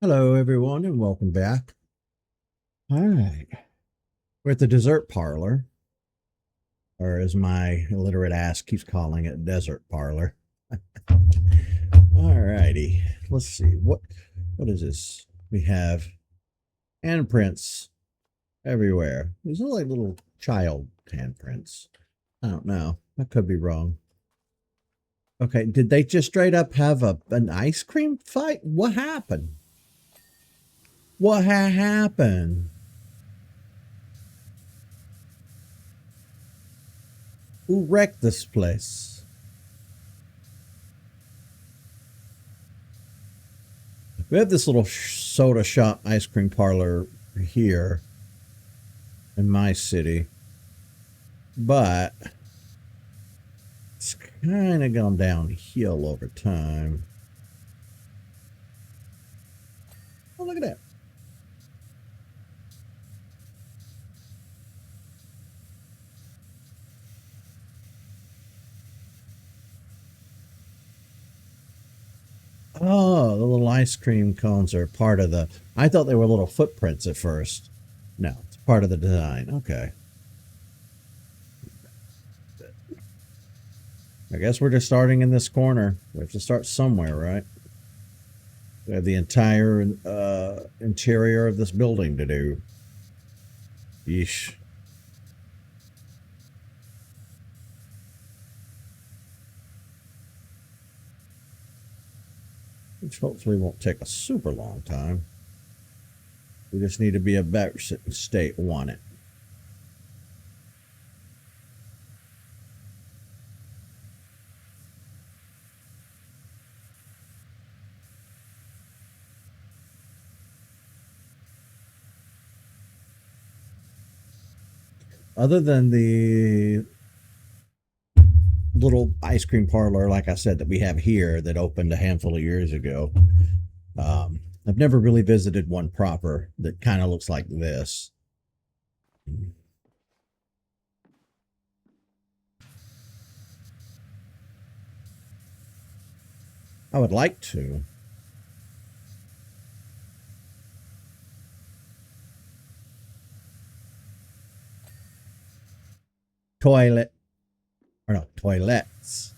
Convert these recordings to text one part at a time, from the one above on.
Hello, everyone, and welcome back. All right. We're at the dessert parlor, or as my illiterate ass keeps calling it, desert parlor. All righty. Let's see. What is this? We have handprints everywhere. These are like little child handprints. I don't know. I could be wrong. Okay, did they just straight up have an ice cream fight? What happened? What happened? Who wrecked this place? We have this little soda shop ice cream parlor here in my city, but it's kind of gone downhill over time. Oh, look at that. Oh, the little ice cream cones are part of the. I thought they were little footprints at first. No, it's part of the design. Okay. I guess we're just starting in this corner. We have to start somewhere, right? We have the entire interior of this building to do. Yeesh. Which hopefully won't take a super long time. We just need to be a better state on it. Other than the little ice cream parlor, like I said, that we have here that opened a handful of years ago, I've never really visited one proper that kind of looks like this. I would like to. Toilet, or no, toilets.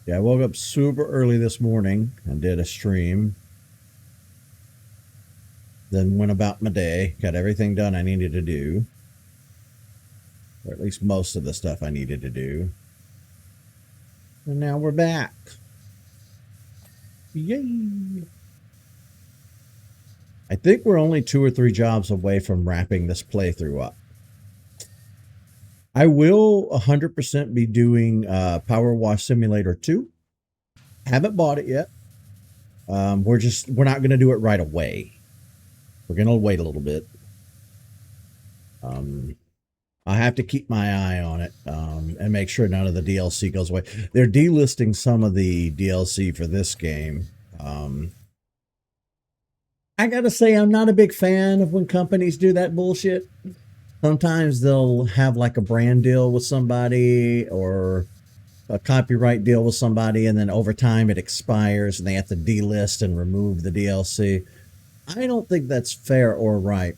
Yeah, I woke up super early this morning and did a stream. Then went about my day, got everything done I needed to do, or at least most of the stuff I needed to do. And now we're back. Yay! I think we're only 2 or 3 jobs away from wrapping this playthrough up. I will 100% be doing Power Wash Simulator 2. Haven't bought it yet. We're not going to do it right away. We're going to wait a little bit. I have to keep my eye on it and make sure none of the DLC goes away. They're delisting some of the DLC for this game. I gotta say, I'm not a big fan of when companies do that bullshit. Sometimes they'll have like a brand deal with somebody or a copyright deal with somebody, and then over time it expires and they have to delist and remove the DLC. I don't think that's fair or right.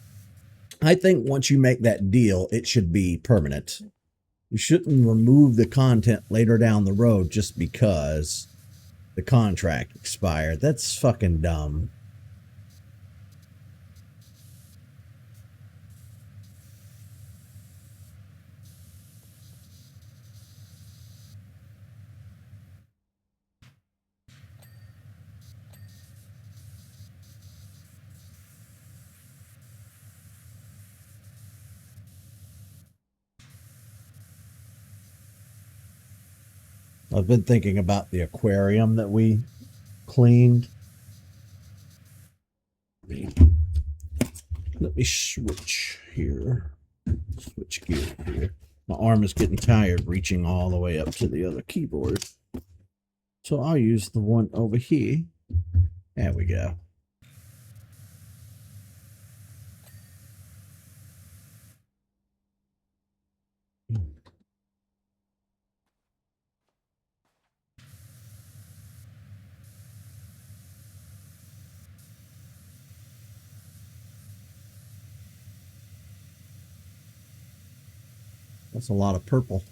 I think once you make that deal, it should be permanent. You shouldn't remove the content later down the road just because the contract expired. That's fucking dumb. I've been thinking about the aquarium that we cleaned. Let me switch here. Switch gear here. My arm is getting tired reaching all the way up to the other keyboard. So I'll use the one over here. There we go. That's a lot of purple.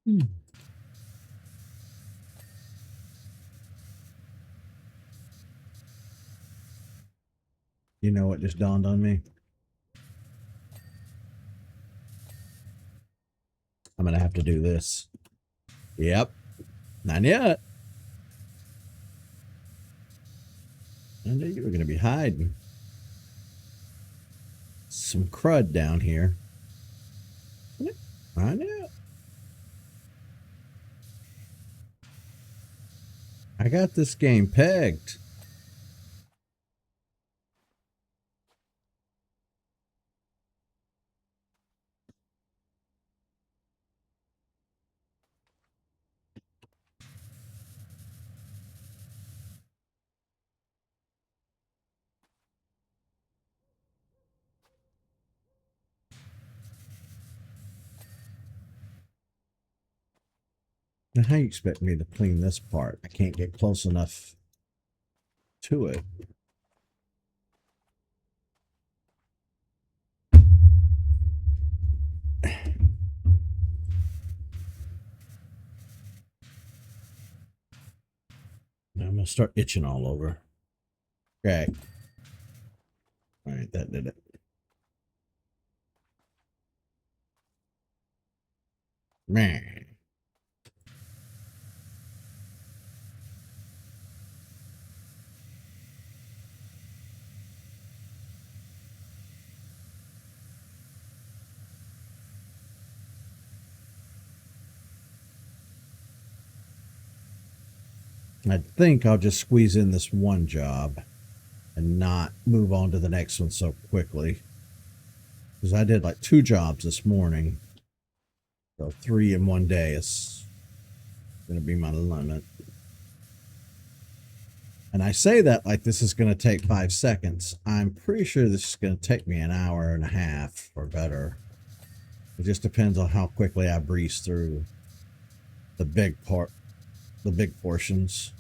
Hmm. You know what just dawned on me? I'm going to have to do this. Yep. Not yet. I knew you were going to be hiding. Some crud down here. I know. I got this game pegged. Now, how you expect me to clean this part? I can't get close enough to it. Now I'm going to start itching all over. Okay. All right, that did it. Man. I think I'll just squeeze in this one job and not move on to the next one so quickly. Because I did like 2 jobs this morning. So 3 in one day is going to be my limit. And I say that like this is going to take 5 seconds. I'm pretty sure this is going to take me an hour and a half or better. It just depends on how quickly I breeze through the big portions.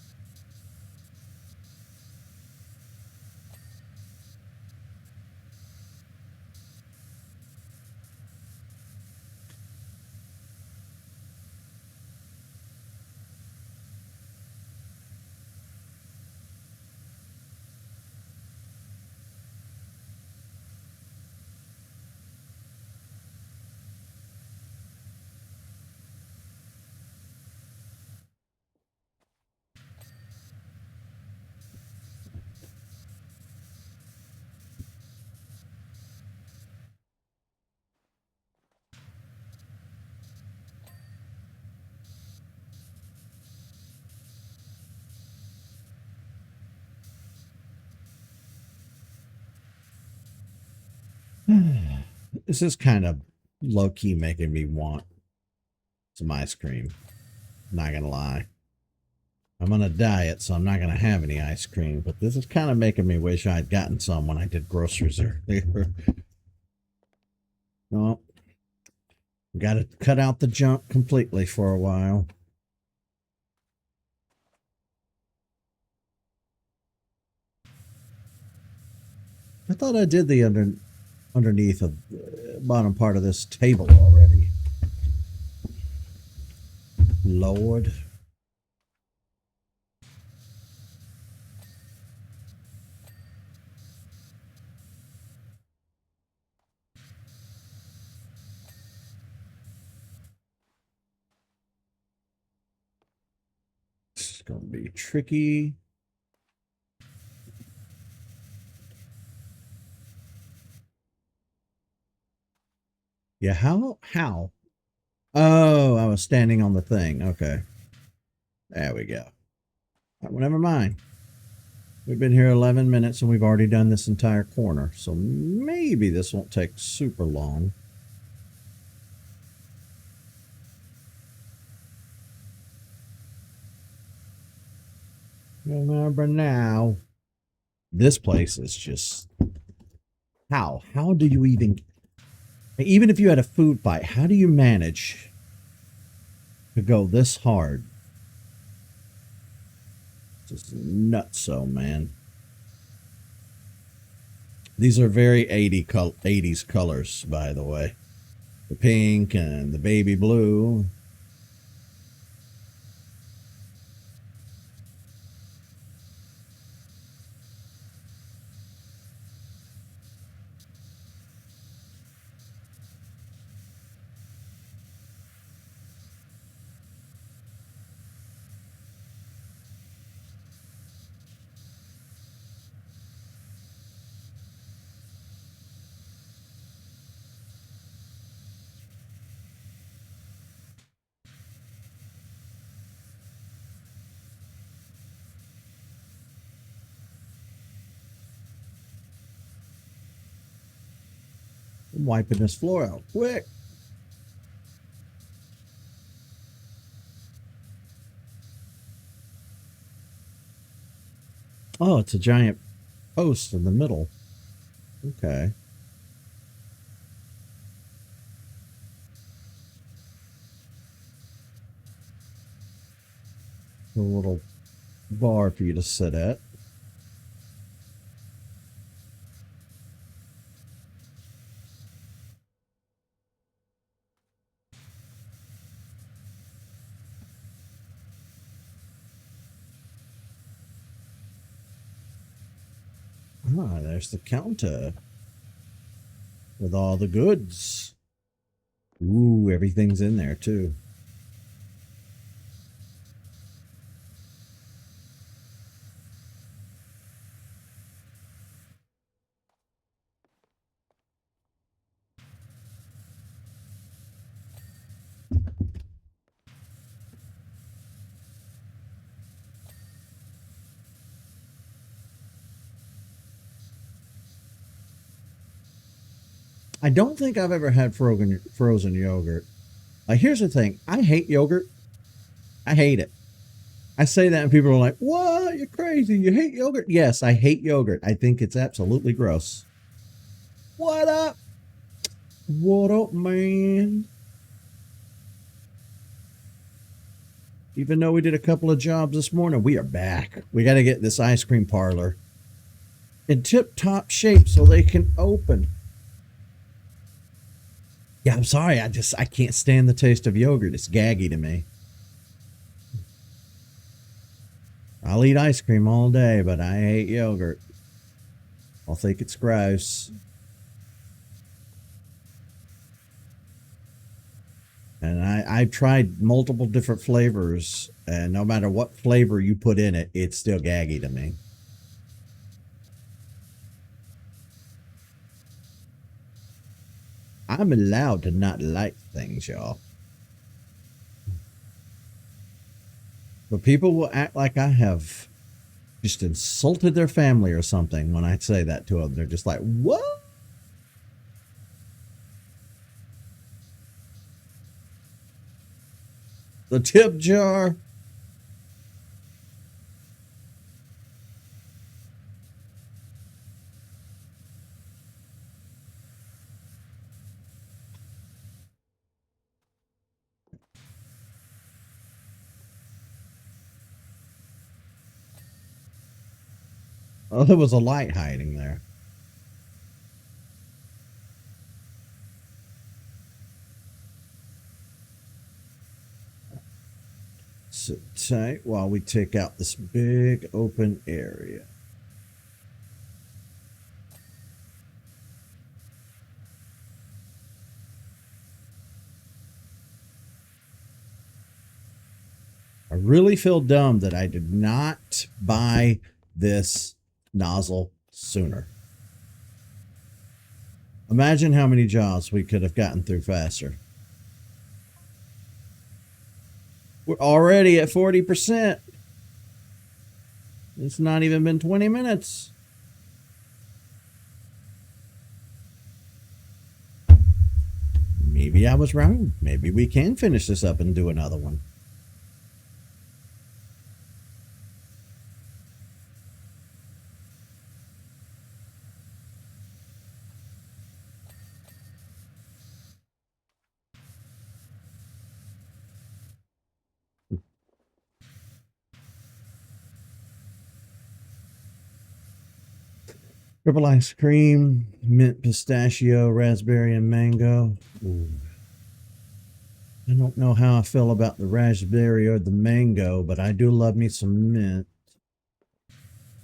This is kind of low-key making me want some ice cream. Not gonna lie. I'm on a diet, so I'm not gonna have any ice cream, but this is kind of making me wish I'd gotten some when I did groceries earlier. No, got to cut out the junk completely for a while. I thought I did the underneath of the bottom part of this table already. Lord. It's going to be tricky. Yeah, how? Oh, I was standing on the thing. Okay. There we go. Well, never mind. We've been here 11 minutes and we've already done this entire corner. So maybe this won't take super long. Remember now, this place is just... How do you even... Even if you had a food fight, how do you manage to go this hard? Just nutso, man. These are very 80s colors, by the way. The pink and the baby blue. I'm wiping this floor out quick. Oh, it's a giant post in the middle. Okay. A little bar for you to sit at. Ah, there's the counter with all the goods. Ooh, everything's in there too. I don't think I've ever had frozen yogurt. Here's the thing. I hate yogurt. I hate it. I say that and people are like, what? You're crazy. You hate yogurt? Yes, I hate yogurt. I think it's absolutely gross. What up? What up, man? Even though we did a couple of jobs this morning, we are back. We got to get this ice cream parlor in tip-top shape so they can open. Yeah, I'm sorry. I can't stand the taste of yogurt. It's gaggy to me. I'll eat ice cream all day, but I hate yogurt. I'll think it's gross. And I've tried multiple different flavors, and no matter what flavor you put in it, it's still gaggy to me. I'm allowed to not like things, y'all. But people will act like I have just insulted their family or something when I say that to them. They're just like, what? The tip jar? Oh, there was a light hiding there. Sit tight while we take out this big open area. I really feel dumb that I did not buy this nozzle sooner. Imagine how many jobs we could have gotten through faster. We're already at 40%. It's not even been 20 minutes. Maybe I was wrong. Maybe we can finish this up and do another one. Triple ice cream, mint pistachio, raspberry, and mango. Ooh. I don't know how I feel about the raspberry or the mango, but I do love me some mint.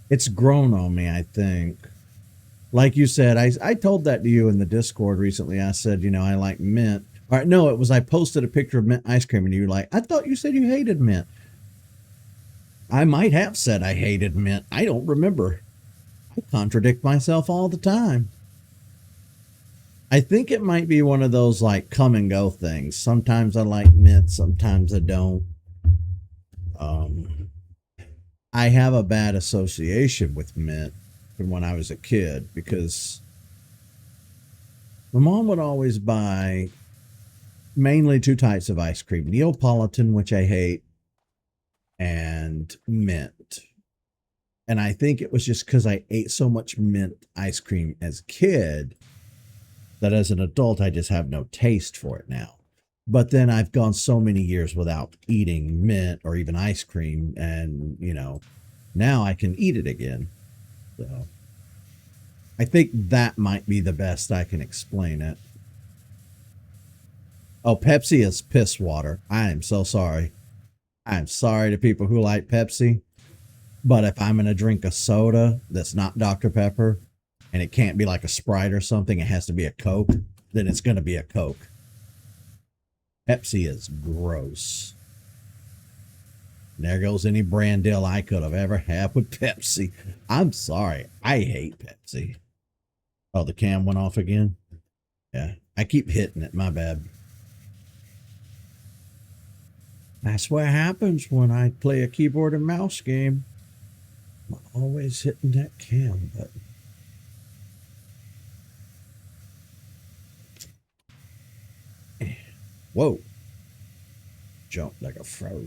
It's grown on me, I think. Like you said, I told that to you in the Discord recently. I said, I like mint. All right, no, it was I posted a picture of mint ice cream, and you were like, I thought you said you hated mint. I might have said I hated mint. I don't remember. I contradict myself all the time. I think it might be one of those like come and go things. Sometimes I like mint, sometimes I don't. Um, I have a bad association with mint from when I was a kid because my mom would always buy mainly two types of ice cream: Neapolitan, which I hate, and mint. And I think it was just because I ate so much mint ice cream as a kid that as an adult, I just have no taste for it now. But then I've gone so many years without eating mint or even ice cream, and now I can eat it again. So I think that might be the best I can explain it. Oh, Pepsi is piss water. I am so sorry. I'm sorry to people who like Pepsi, but if I'm going to drink a soda that's not Dr. Pepper and it can't be like a Sprite or something, it has to be a Coke, then it's going to be a Coke. Pepsi is gross. And there goes any brand deal I could have ever had with Pepsi. I'm sorry. I hate Pepsi. Oh, the cam went off again? Yeah. I keep hitting it. My bad. That's what happens when I play a keyboard and mouse game. I'm always hitting that cam button. Whoa. Jumped like a frog.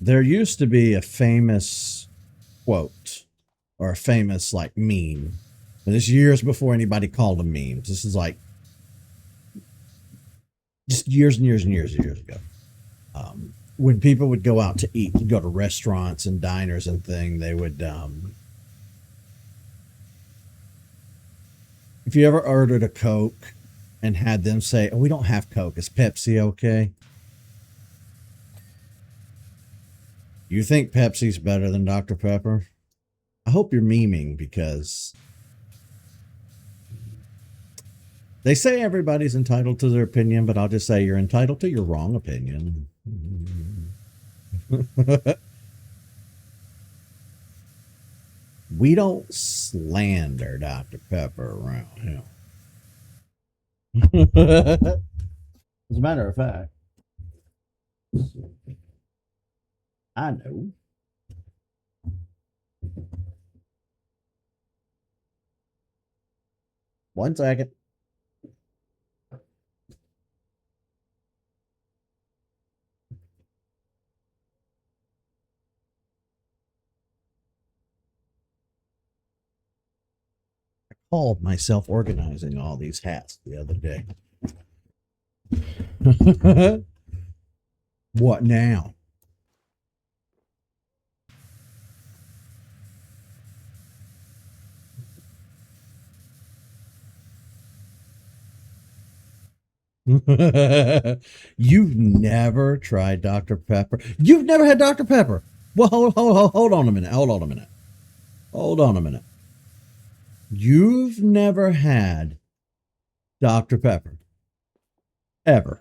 There used to be a famous quote or a famous like meme. And this is years before anybody called them memes. This is like just years and years and years and years ago. When people would go out to eat, go to restaurants and diners and thing, they would if you ever ordered a Coke and had them say, "Oh, we don't have Coke. Is Pepsi okay?" You think Pepsi's better than Dr. Pepper? I hope you're memeing because they say everybody's entitled to their opinion, but I'll just say you're entitled to your wrong opinion. We don't slander Dr. Pepper around here. As a matter of fact, I know. One second. I called myself organizing all these hats the other day. What now? You've never tried Dr. Pepper. You've never had Dr. Pepper. Well, hold on a minute. Hold on a minute. Hold on a minute. You've never had Dr. Pepper. Ever.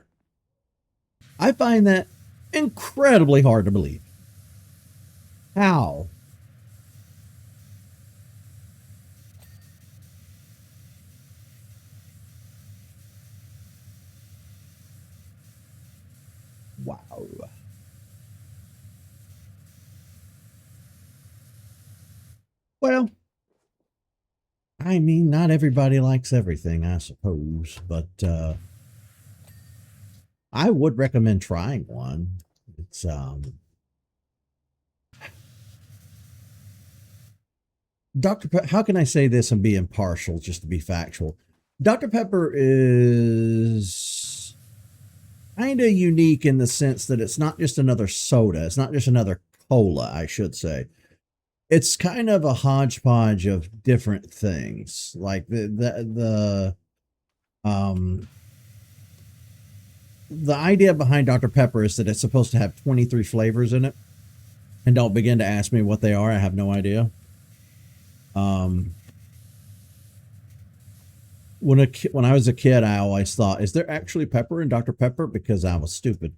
I find that incredibly hard to believe. How? Wow. Well, I mean, not everybody likes everything, I suppose, but I would recommend trying one. It's how can I say this and be impartial just to be factual? Dr. Pepper is kind of unique in the sense that it's not just another soda. It's not just another cola, I should say. It's kind of a hodgepodge of different things. Like the idea behind Dr. Pepper is that it's supposed to have 23 flavors in it. And don't begin to ask me what they are. I have no idea. Um, when I was a kid, I always thought, is there actually pepper in Dr. Pepper? Because I was stupid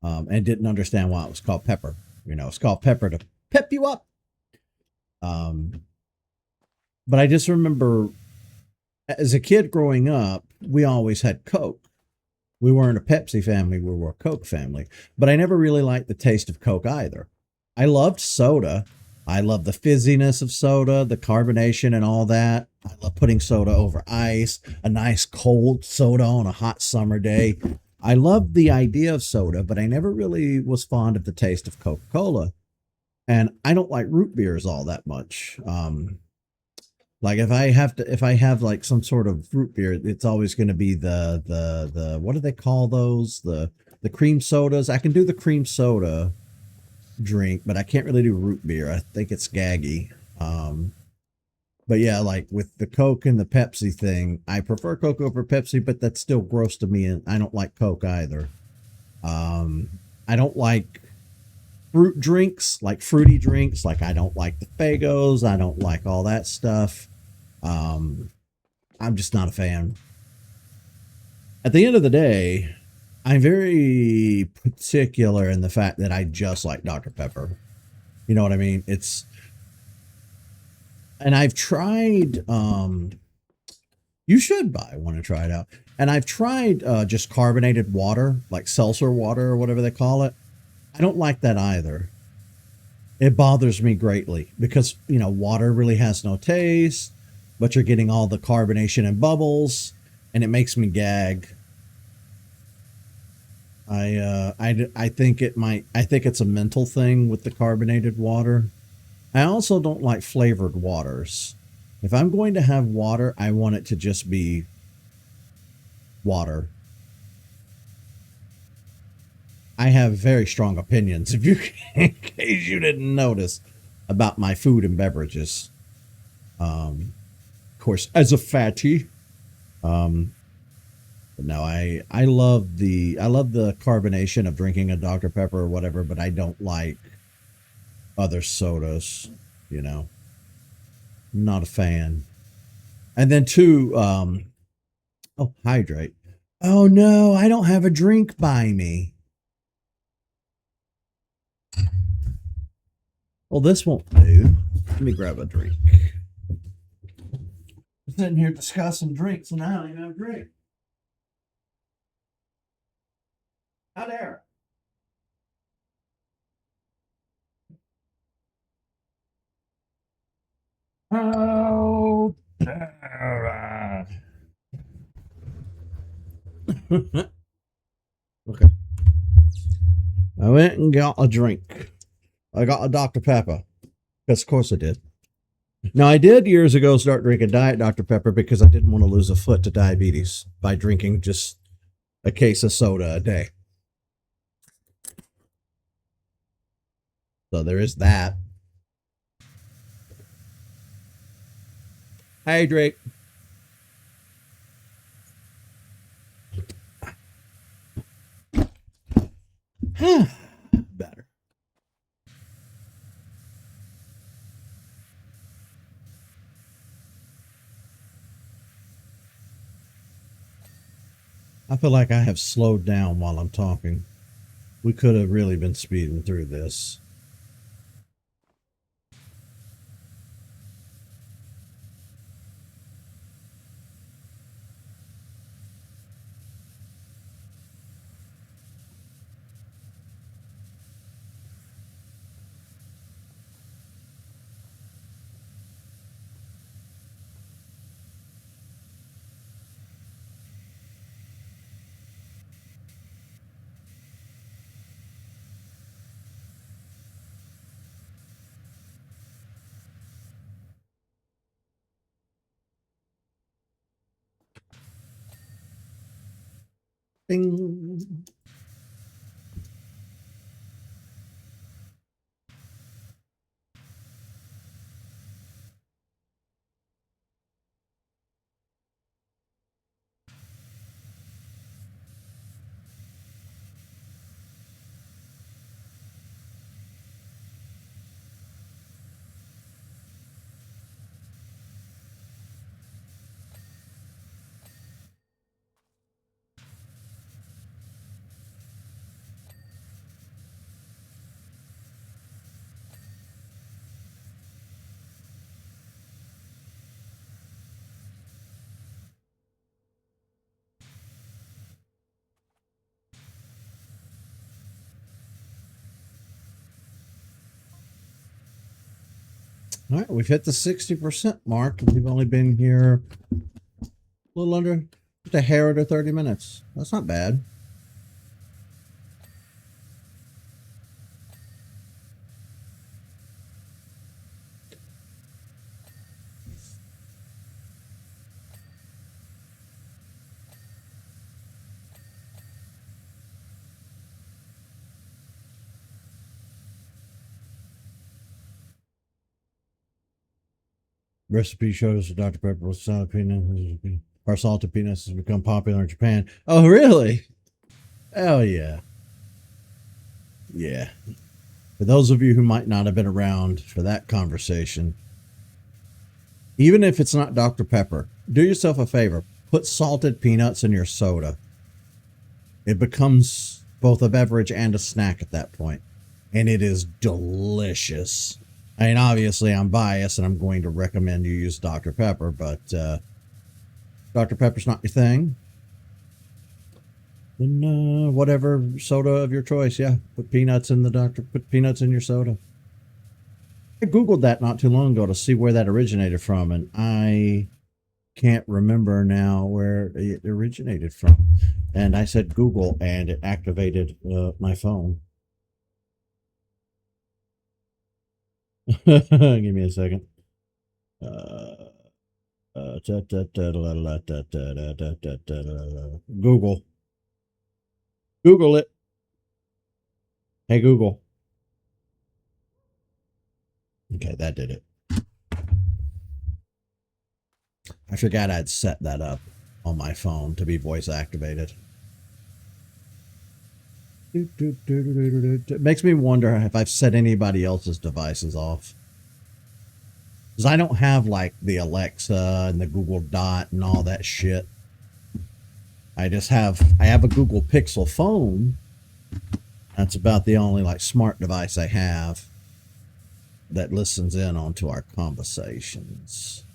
and didn't understand why it was called pepper. You know, it's called pepper to pep you up. But I just remember as a kid growing up, we always had Coke. We weren't a Pepsi family, we were a Coke family. But I never really liked the taste of Coke either. I loved soda. I love the fizziness of soda, the carbonation and all that. I love putting soda over ice, a nice cold soda on a hot summer day. I loved the idea of soda, but I never really was fond of the taste of Coca-Cola. And I don't like root beers all that much. Like if I have like some sort of root beer, it's always going to be the what do they call those? The cream sodas. I can do the cream soda drink, but I can't really do root beer. I think it's gaggy. But yeah, like with the Coke and the Pepsi thing, I prefer Coke over Pepsi, but that's still gross to me, and I don't like Coke either. I don't like fruit drinks, like fruity drinks. Like I don't like the Fagos. I don't like all that stuff. Um, I'm just not a fan. At the end of the day, I'm very particular in the fact that I just like Dr. Pepper. You know what I mean? And I've tried, you should buy one and try it out. And I've tried just carbonated water, like seltzer water or whatever they call it. I don't like that either. It bothers me greatly because, you know, water really has no taste, but you're getting all the carbonation and bubbles, and it makes me gag. I think I think it's a mental thing with the carbonated water. I also don't like flavored waters. If I'm going to have water, I want it to just be water. I have very strong opinions, if you in case you didn't notice, about my food and beverages. Of course, as a fatty, um, but no, I love the carbonation of drinking a Dr Pepper or whatever, but I don't like other sodas. You know, not a fan. And then two, oh, hydrate. Oh no, I don't have a drink by me. Well, this won't do. Let me grab a drink. We're sitting here discussing drinks, and I don't even have a drink. How dare? Oh, dare. Okay. I went and got a drink. I got a Dr. Pepper. Because, of course, I did. Now, I did years ago start drinking Diet Dr. Pepper because I didn't want to lose a foot to diabetes by drinking just a case of soda a day. So there is that. Hydrate. Better. I feel like I have slowed down while I'm talking. We could have really been speeding through this. Bing. All right, we've hit the 60% mark. We've only been here a little under, just a hair under 30 minutes. That's not bad. Recipe shows Dr. Pepper with salted peanuts, or salted peanuts has become popular in Japan. Oh, really? Oh, yeah. Yeah. For those of you who might not have been around for that conversation, even if it's not Dr. Pepper, do yourself a favor. Put salted peanuts in your soda. It becomes both a beverage and a snack at that point. And it is delicious. I mean, obviously, I'm biased and I'm going to recommend you use Dr. Pepper, but Dr. Pepper's not your thing. Then whatever soda of your choice, yeah. Put peanuts in put peanuts in your soda. I Googled that not too long ago to see where that originated from, and I can't remember now where it originated from. And I said Google, and it activated my phone. Give me a second. Google. Google it. Hey, Google. Okay, that did it. I forgot I'd set that up on my phone to be voice activated. It makes me wonder if I've set anybody else's devices off. Because I don't have like the Alexa and the Google Dot and all that shit. I have a Google Pixel phone. That's about the only like smart device I have that listens in onto our conversations.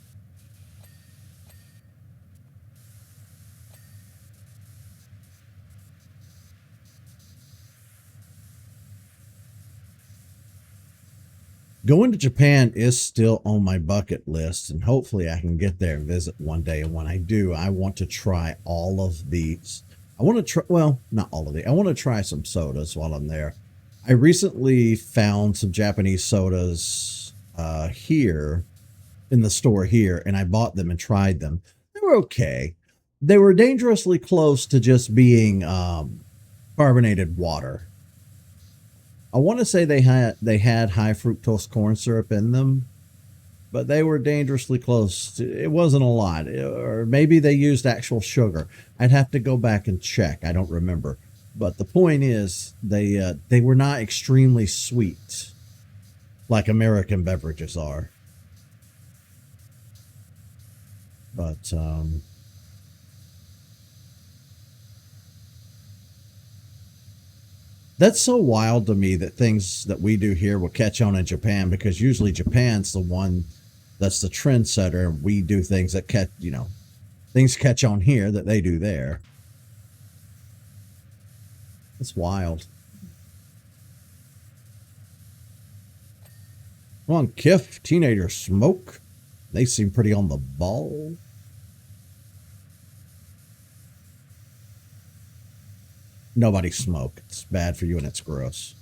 Going to Japan is still on my bucket list, and hopefully I can get there and visit one day. And when I do, I want to try all of these. I want to try, well, not all of these. I want to try some sodas while I'm there. I recently found some Japanese sodas here in the store here, and I bought them and tried them. They were okay. They were dangerously close to just being carbonated water. I want to say they had high fructose corn syrup in them, but they were dangerously close. It wasn't a lot, or maybe they used actual sugar. I'd have to go back and check. I don't remember. But the point is, they were not extremely sweet like American beverages are. But that's so wild to me that things that we do here will catch on in Japan, because usually Japan's the one that's the trendsetter, and we do things that things catch on here that they do there. It's wild. Come on, Kiff, teenagers smoke. They seem pretty on the ball. Nobody smoke. It's bad for you and it's gross.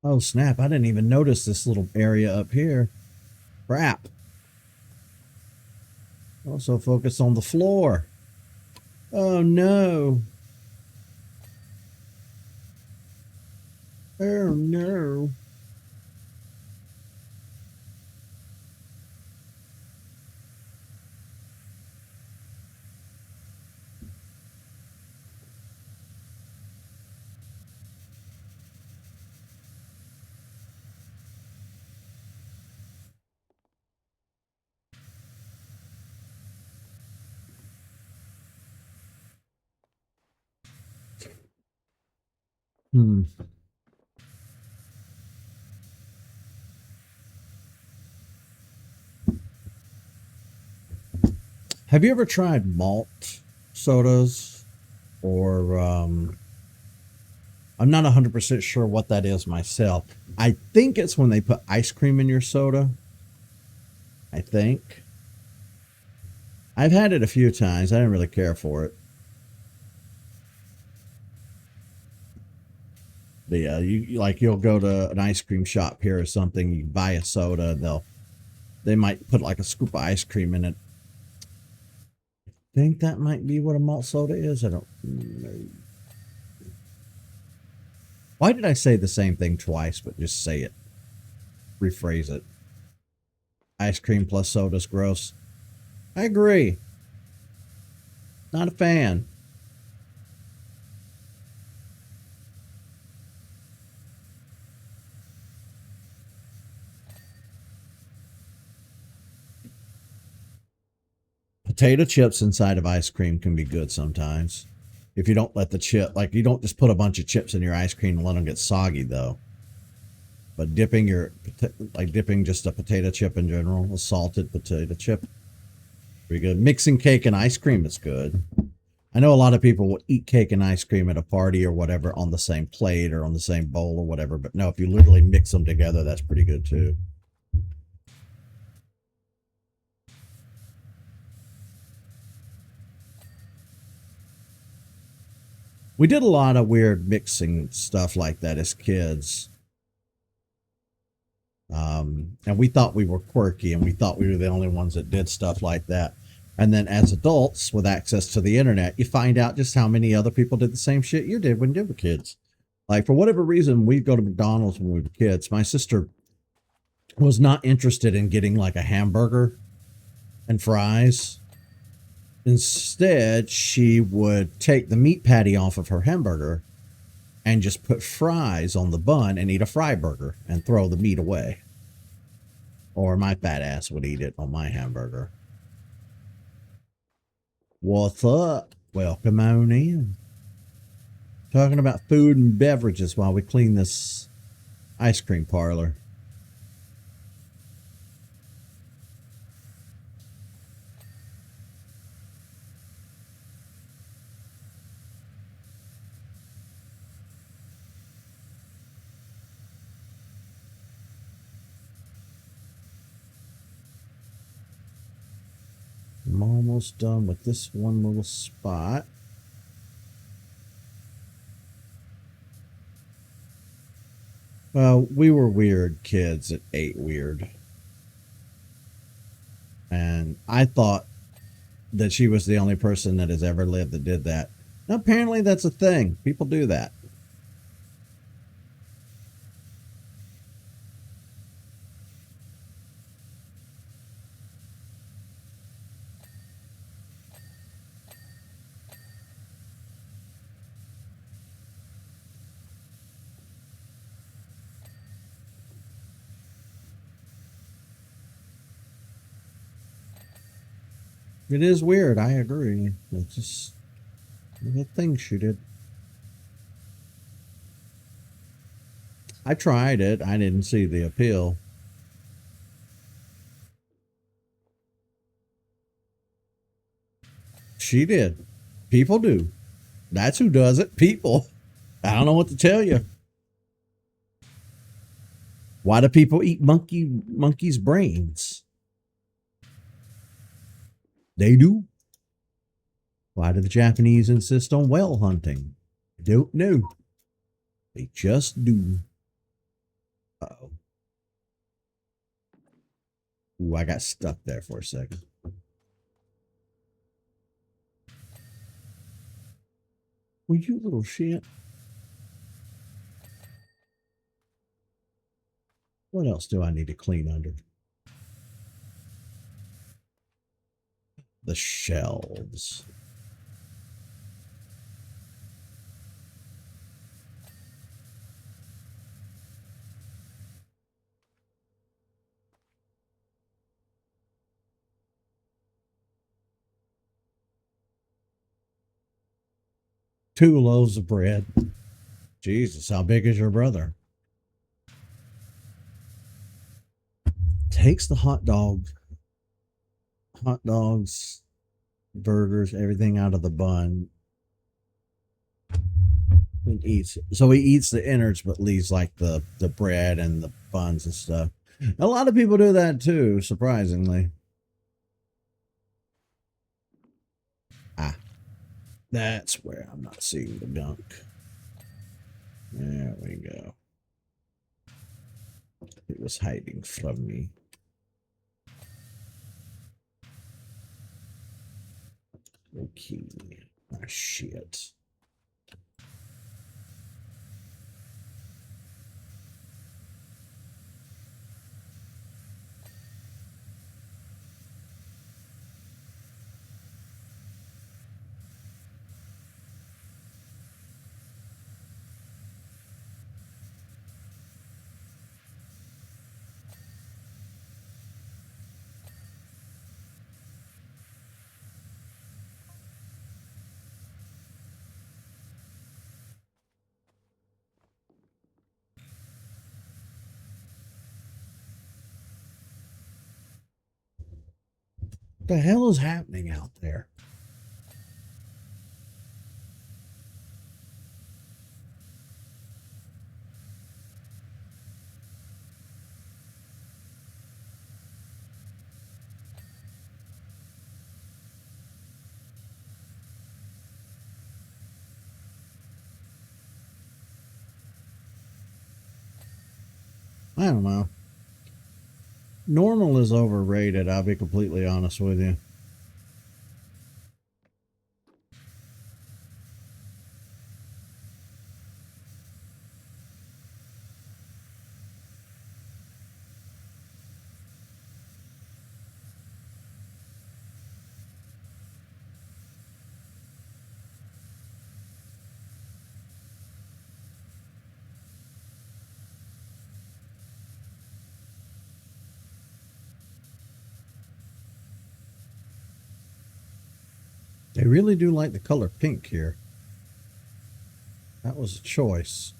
Oh, snap. I didn't even notice this little area up here. Crap. Also focus on the floor. Oh, no. Oh, no. Hmm. Have you ever tried malt sodas? Or, I'm not 100% sure what that is myself. I think it's when they put ice cream in your soda. I think. I've had it a few times. I didn't really care for it. But yeah, you'll go to an ice cream shop here or something. You buy a soda, they might put like a scoop of ice cream in it. I think that might be what a malt soda is. I don't know. Why did I say the same thing twice, but just say it? Rephrase it. Ice cream plus soda's gross. I agree. Not a fan. Potato chips inside of ice cream can be good sometimes. If you don't let the chip, like you don't just put a bunch of chips in your ice cream and let them get soggy though. But dipping just a potato chip in general, a salted potato chip, pretty good. Mixing cake and ice cream is good. I know a lot of people will eat cake and ice cream at a party or whatever on the same plate or on the same bowl or whatever. But no, if you literally mix them together, that's pretty good too. We did a lot of weird mixing stuff like that as kids. And we thought we were quirky and we thought we were the only ones that did stuff like that. And then as adults with access to the internet, you find out just how many other people did the same shit you did when you were kids. Like for whatever reason, we'd go to McDonald's when we were kids. My sister was not interested in getting like a hamburger and fries. Instead, she would take the meat patty off of her hamburger and just put fries on the bun and eat a fry burger and throw the meat away. Or my fat ass would eat it on my hamburger. What's up? Welcome on in. Talking about food and beverages while we clean this ice cream parlor. I'm almost done with this one little spot. Well, we were weird kids that ate weird. And I thought that she was the only person that has ever lived that did that. Now, apparently, that's a thing. People do that. It is weird. I agree. It's just the thing she did. I tried it. I didn't see the appeal. She did. People do. That's who does it. People. I don't know what to tell you. Why do people eat monkeys' brains? They do. Why do the Japanese insist on whale hunting? I don't know. They just do. Uh-oh. Ooh, I got stuck there for a second. Well, you little shit. What else do I need to clean under? The shelves. Two loaves of bread. Jesus, how big is your brother? Takes the hot dogs, burgers, everything out of the bun and eats it. So he eats the innards but leaves like the bread and the buns and stuff. A lot of people do that too, surprisingly. Ah, that's where I'm not seeing the gunk. There we go. It was hiding from me. Okay. Ah, shit. What the hell is happening out there? I don't know. Normal is overrated, I'll be completely honest with you. They really do like the color pink here. That was a choice.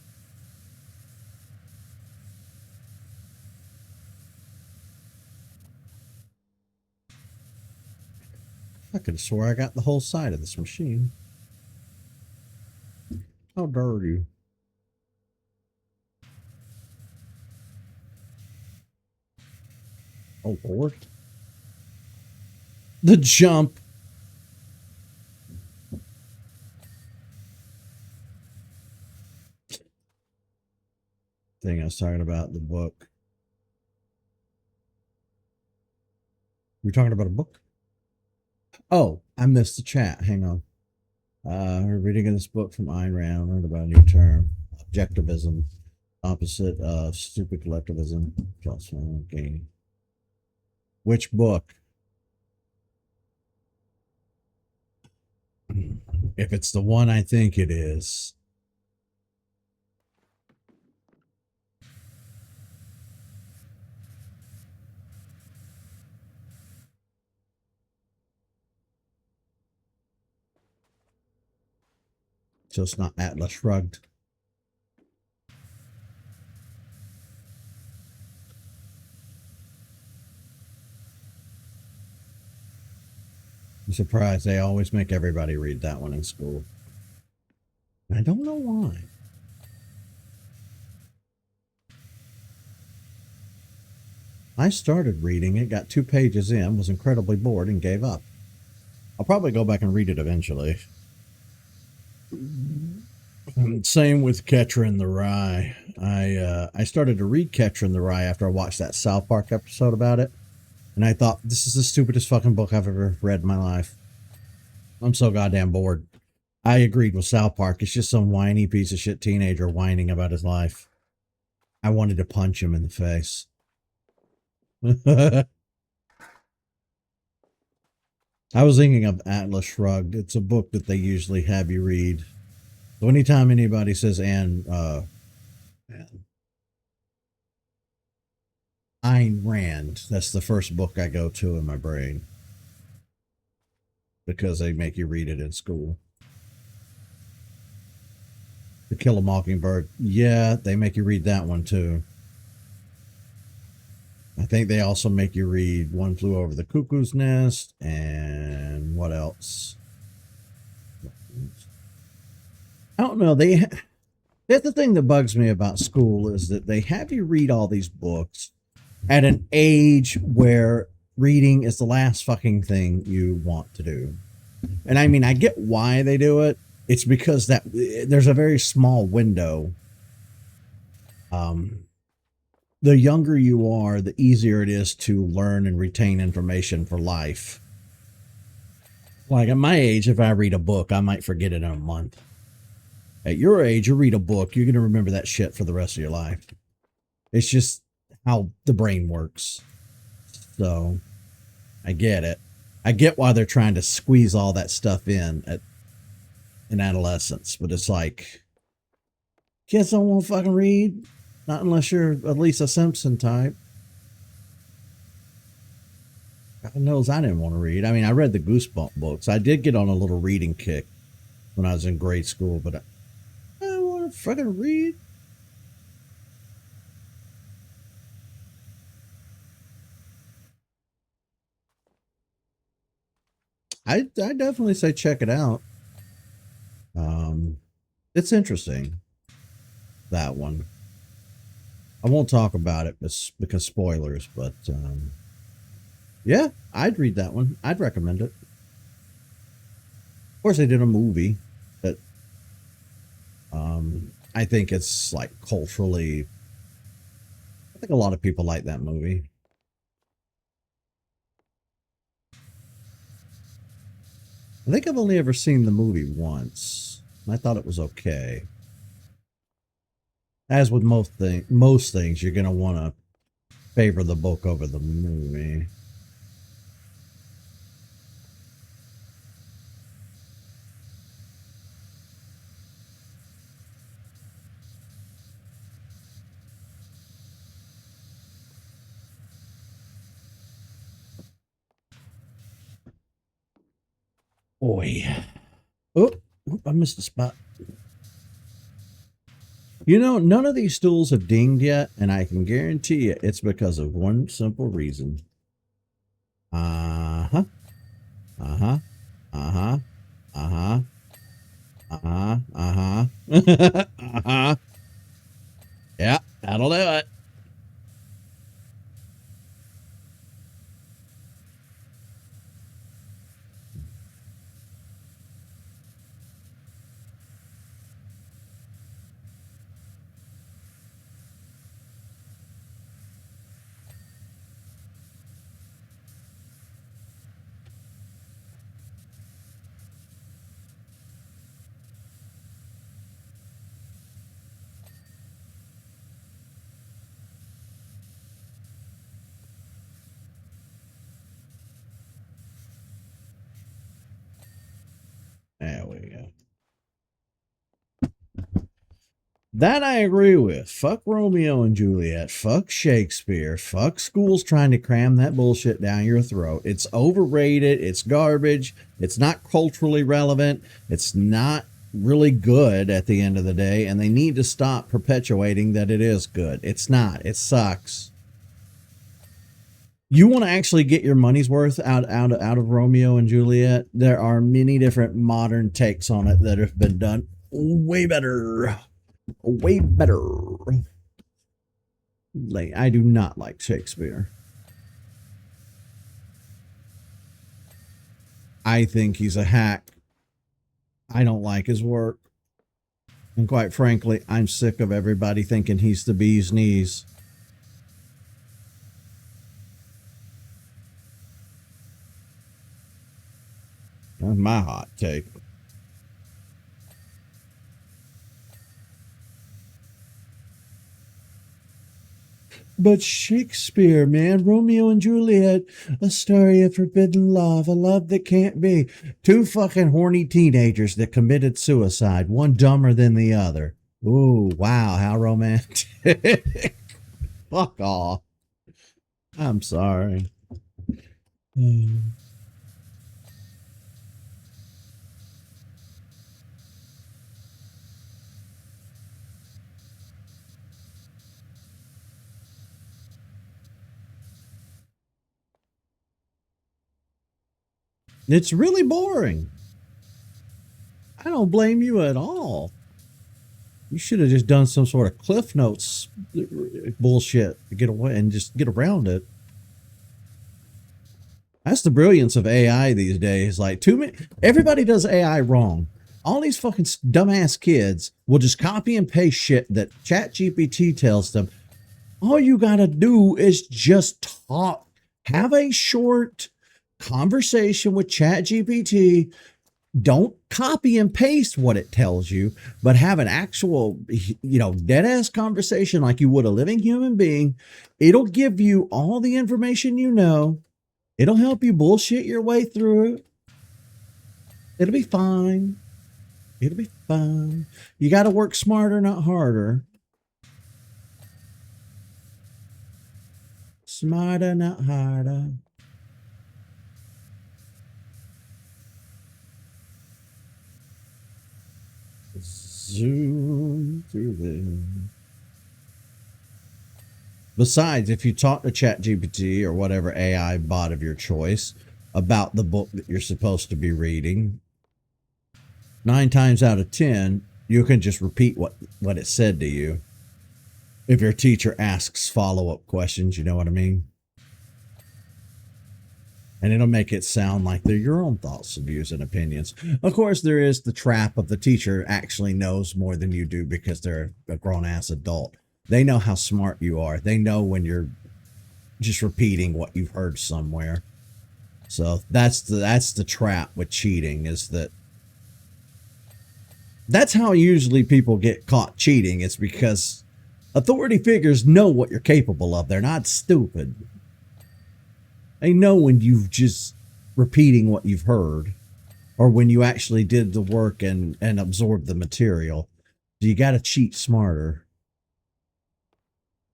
I could have swore I got the whole side of this machine. How dare you? Oh, Lord. The jump. Thing I was talking about, the book. We're talking about a book? Oh, I missed the chat. Hang on. We're reading this book from Ayn Rand. Learned about a new term, objectivism, opposite of stupid collectivism. Plus one gain. Which book? If it's the one I think it is. So it's not Atlas Shrugged. I'm surprised they always make everybody read that one in school. I don't know why. I started reading it, got 2 pages in, was incredibly bored, and gave up. I'll probably go back and read it eventually. Same with Catcher in the Rye. I started to read Catcher in the Rye after I watched that South Park episode about it, and I thought this is the stupidest fucking book I've ever read in my life. I'm so goddamn bored. I agreed with South Park. It's just some whiny piece of shit teenager whining about his life. I wanted to punch him in the face. I was thinking of Atlas Shrugged. It's a book that they usually have you read. So anytime anybody says Ayn Rand, that's the first book I go to in my brain. Because they make you read it in school. To Kill a Mockingbird. Yeah, they make you read that one too. I think they also make you read One Flew Over the Cuckoo's Nest, and what else? I don't know. That's the thing that bugs me about school is that they have you read all these books at an age where reading is the last fucking thing you want to do. And I mean, I get why they do it. It's because that there's a very small window. The younger you are, the easier it is to learn and retain information for life. Like at my age, if I read a book, I might forget it in a month. At your age, you read a book, you're going to remember that shit for the rest of your life. It's just how the brain works. So I get it. I get why they're trying to squeeze all that stuff in adolescence, but it's like kids don't want to fucking read, not unless you're at least a Simpson type. God knows I didn't want to read. I mean, I read the Goosebump books. I did get on a little reading kick when I was in grade school, but I don't want to fucking read. I definitely say check it out. It's interesting, that one. I won't talk about it because spoilers, but yeah, I'd read that one. I'd recommend it. Of course, they did a movie that I think it's like culturally. I think a lot of people like that movie. I think I've only ever seen the movie once. I thought it was okay. As with most things, you're gonna want to favor the book over the movie. Boy. Oh, I missed a spot. You know, none of these stools have dinged yet, and I can guarantee you it's because of one simple reason. Uh-huh. Uh-huh. Uh-huh. Uh-huh. Uh-huh. Uh-huh. Uh-huh. Yeah, that'll do it. There we go. That I agree with. Fuck Romeo and Juliet. Fuck Shakespeare. Fuck schools trying to cram that bullshit down your throat. It's overrated. It's garbage. It's not culturally relevant. It's not really good at the end of the day. And they need to stop perpetuating that it is good. It's not. It sucks. You want to actually get your money's worth out of Romeo and Juliet? There are many different modern takes on it that have been done way better. Way better. Like, I do not like Shakespeare. I think he's a hack. I don't like his work. And quite frankly, I'm sick of everybody thinking he's the bee's knees. That's my hot take. But Shakespeare, man, Romeo and Juliet, a story of forbidden love, a love that can't be. Two fucking horny teenagers that committed suicide, one dumber than the other. Ooh, wow, how romantic. Fuck off. I'm sorry. It's really boring. I don't blame you at all. You should have just done some sort of Cliff Notes bullshit to get away and just get around it. That's the brilliance of AI these days. Like, too many, everybody does AI wrong. All these fucking dumbass kids will just copy and paste shit that ChatGPT tells them. All you gotta do is just talk, have a short conversation with ChatGPT. Don't copy and paste what it tells you, but have an actual, dead ass conversation like you would a living human being. It'll give you all the information you know. It'll help you bullshit your way through it. It'll be fine. It'll be fine. You got to work smarter, not harder. Smarter, not harder. Zoom through them. Besides, if you talk to ChatGPT or whatever AI bot of your choice about the book that you're supposed to be reading, 9 times out of 10, you can just repeat what it said to you. If your teacher asks follow-up questions, you know what I mean? And it'll make it sound like they're your own thoughts, views, and opinions. Of course, there is the trap of the teacher actually knows more than you do because they're a grown-ass adult. They know how smart you are. They know when you're just repeating what you've heard somewhere. So that's the trap with cheating, is that's how usually people get caught cheating. It's because authority figures know what you're capable of. They're not stupid. They know when you've just repeating what you've heard, or when you actually did the work and absorbed the material. So you got to cheat smarter.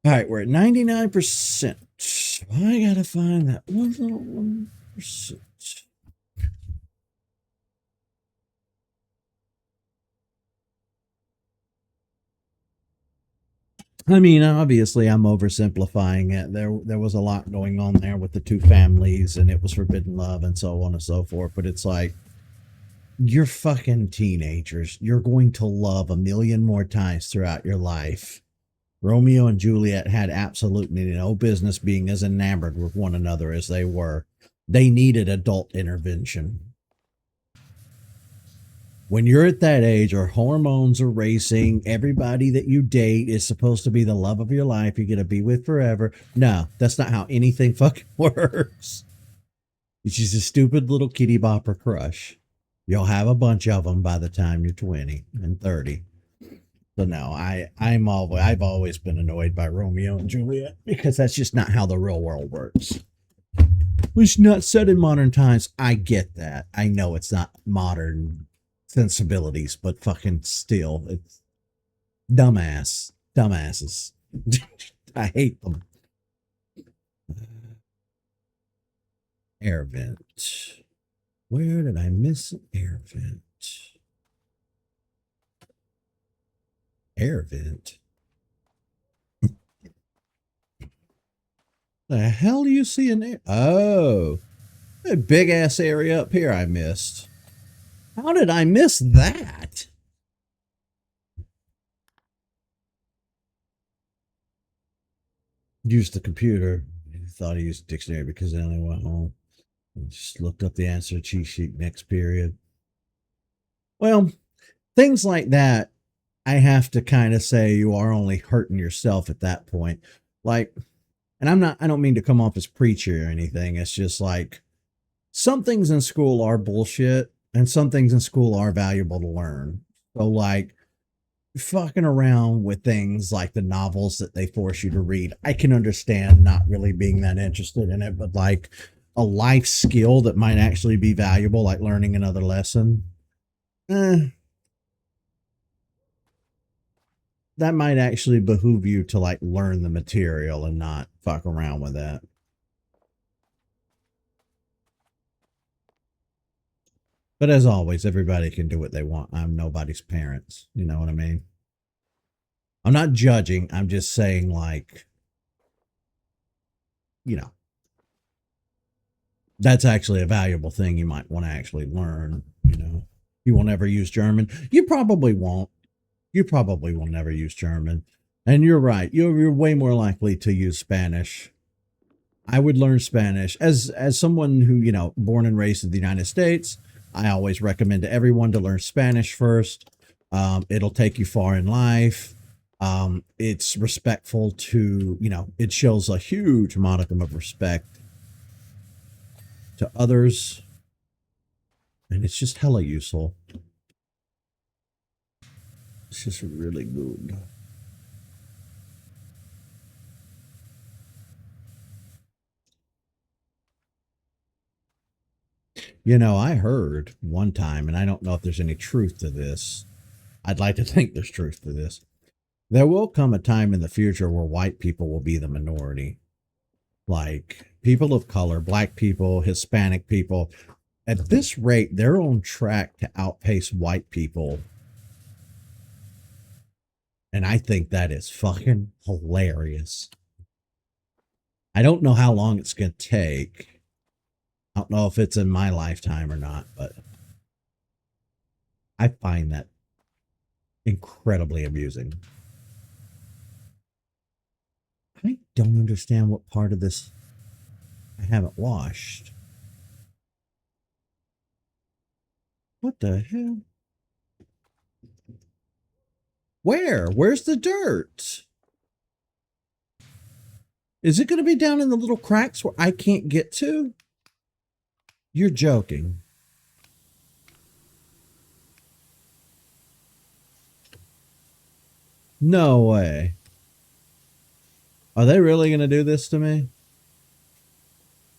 All right, we're at 99%. I got to find that one little 1%. I mean, obviously, I'm oversimplifying it. There was a lot going on there with the two families, and it was forbidden love, and so on and so forth. But it's like, you're fucking teenagers. You're going to love a million more times throughout your life. Romeo and Juliet had absolutely no business being as enamored with one another as they were. They needed adult intervention. When you're at that age, or hormones are racing, everybody that you date is supposed to be the love of your life, you're going to be with forever. No, that's not how anything fucking works. It's just a stupid little kitty bopper crush. You'll have a bunch of them by the time you're 20 and 30. So no, I've always been annoyed by Romeo and Juliet because that's just not how the real world works. It's not set in modern times. I get that. I know it's not modern sensibilities, but fucking still, it's dumbasses. I hate them. Air vent. Where did I miss an air vent? Air vent. The hell do you see an air? Oh, a big ass area up here I missed. How did I miss that? Used the computer. He thought he used dictionary because I only went home. And just looked up the answer cheat sheet next period. Well, things like that I have to kind of say you are only hurting yourself at that point. Like, and I don't mean to come off as preachy or anything. It's just like some things in school are bullshit and some things in school are valuable to learn. So, like, fucking around with things like the novels that they force you to read, I can understand not really being that interested in it, but like a life skill that might actually be valuable, like learning another lesson, eh, that might actually behoove you to like learn the material and not fuck around with that. But as always, everybody can do what they want. I'm nobody's parents. You know what I mean? I'm not judging. I'm just saying, like, you know, that's actually a valuable thing you might want to actually learn. You know, you will never use German. You probably won't. You probably will never use German. And you're right. You're way more likely to use Spanish. I would learn Spanish as someone who, you know, born and raised in the United States. I always recommend to everyone to learn Spanish first. It'll take you far in life. It's respectful to, you know, it shows a huge modicum of respect to others, and it's just hella useful. It's just really good. You know, I heard one time, and I don't know if there's any truth to this. I'd like to think there's truth to this. There will come a time in the future where white people will be the minority. Like people of color, black people, Hispanic people. At this rate, they're on track to outpace white people. And I think that is fucking hilarious. I don't know how long it's going to take. I don't know if it's in my lifetime or not, but I find that incredibly amusing. I don't understand what part of this I haven't washed. What the hell? Where? Where's the dirt? Is it going to be down in the little cracks where I can't get to? You're joking. No way. Are they really going to do this to me?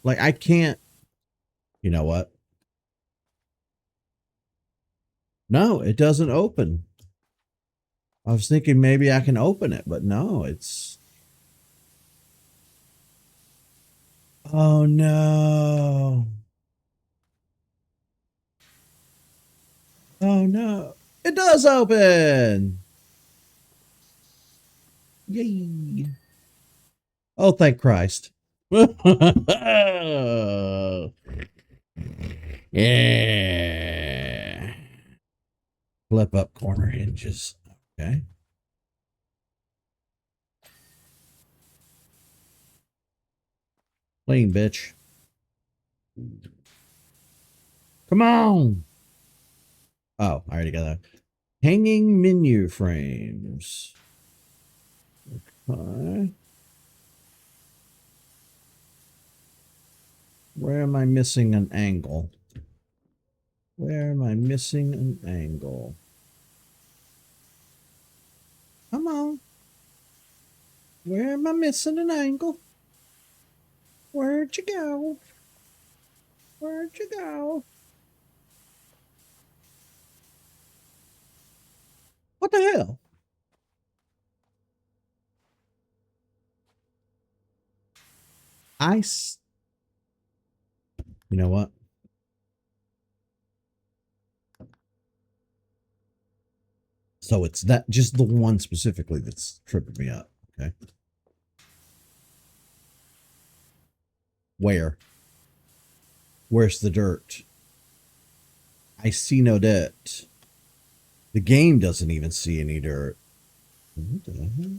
Like, I can't. You know what? No, it doesn't open. I was thinking maybe I can open it, but no, it's. Oh no. Oh no. It does open. Yay. Oh, thank Christ. Yeah. Flip up corner hinges. Okay. Clean, bitch. Come on. Oh, I already got that. Hanging menu frames. Okay. Where am I missing an angle? Where am I missing an angle? Come on. Where am I missing an angle? Where'd you go? Where'd you go? What the hell? I. You know what? So it's that just the one specifically that's tripping me up. Okay. Where? Where's the dirt? I see no dirt. The game doesn't even see any dirt. What the hell?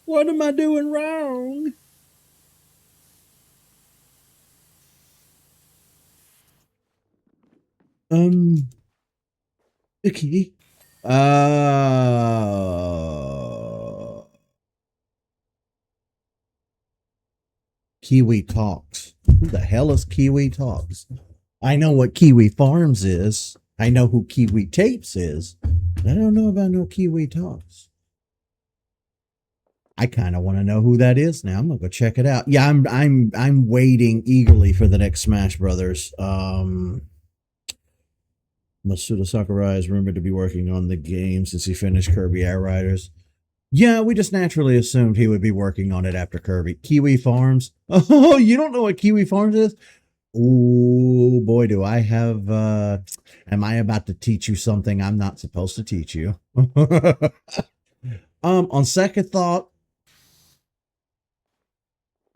What am I doing wrong? Um, Okay. Kiwi Talks. Who the hell is Kiwi Talks? I know what Kiwi Farms is. I know who Kiwi Tapes is. I don't know about no Kiwi Talks. I kind of want to know who that is now. I'm gonna go check it out. Yeah, I'm waiting eagerly for the next Smash Brothers. Masuda Sakurai is rumored to be working on the game since he finished Kirby Air Riders. Yeah, we just naturally assumed he would be working on it after Kirby. Kiwi Farms. Oh, you don't know what Kiwi Farms is? Oh boy, do I have am I about to teach you something I'm not supposed to teach you? On second thought,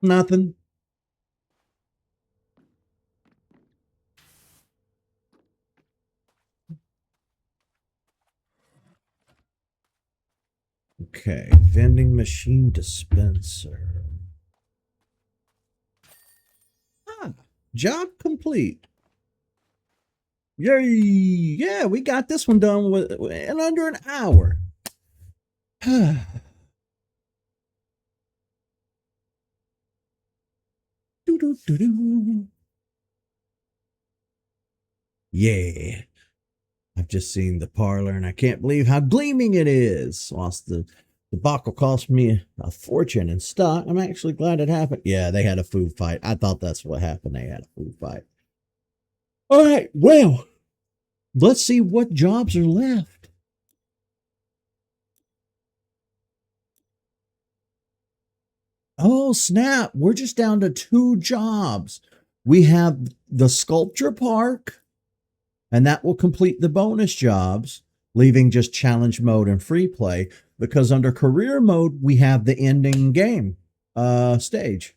nothing. Okay, vending machine dispenser. Ah, job complete. Yay! Yeah, we got this one done in under an hour. Yeah, I've just seen the parlor and I can't believe how gleaming it is. Whilst the debacle cost me a fortune in stock, I'm actually glad it happened. Yeah, they had a food fight. I thought that's what happened. They had a food fight. All right, well, let's see what jobs are left. Oh, snap. We're just down to 2 jobs. We have the sculpture park, and that will complete the bonus jobs, leaving just challenge mode and free play. Because under career mode, we have the ending game stage.